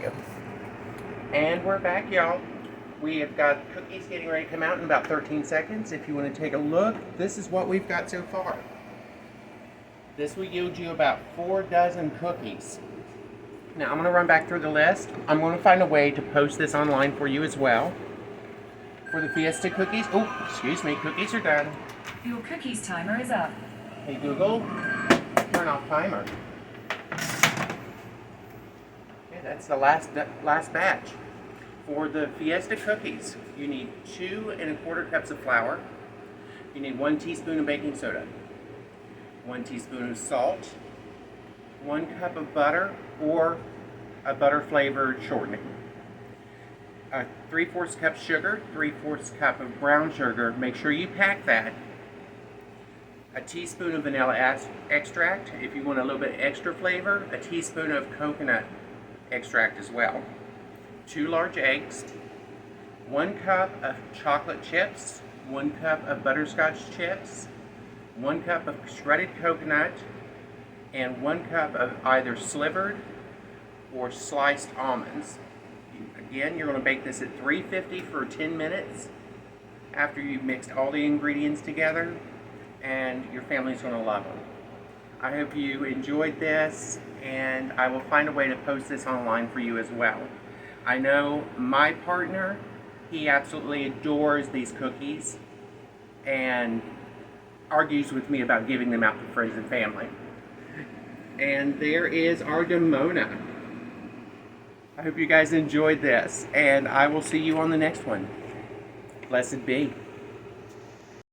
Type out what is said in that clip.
you go. And we're back, y'all. We have got cookies getting ready to come out in about 13 seconds. If you want to take a look, this is what we've got so far. This will yield you about 4 dozen cookies. Now I'm going to run back through the list. I'm going to find a way to post this online for you as well. For the Fiesta cookies, oh, excuse me, cookies are done. Your cookies timer is up. Hey Google, turn off timer. Okay, that's the last batch. For the Fiesta cookies, you need 2 1/4 cups of flour. You need 1 teaspoon of baking soda, 1 teaspoon of salt, 1 cup of butter or a butter flavored shortening, a 3/4 cup sugar, 3/4 cup of brown sugar. Make sure you pack that. A teaspoon of vanilla extract. If you want a little bit extra flavor, a teaspoon of coconut extract as well. 2 large eggs, 1 cup of chocolate chips, 1 cup of butterscotch chips, 1 cup of shredded coconut, and 1 cup of either slivered or sliced almonds. Again, you're going to bake this at 350 for 10 minutes after you've mixed all the ingredients together, and your family's going to love them. I hope you enjoyed this, and I will find a way to post this online for you as well. I know my partner, he absolutely adores these cookies and argues with me about giving them out to friends and family. And there is our Demona. I hope you guys enjoyed this, and I will see you on the next one. Blessed be.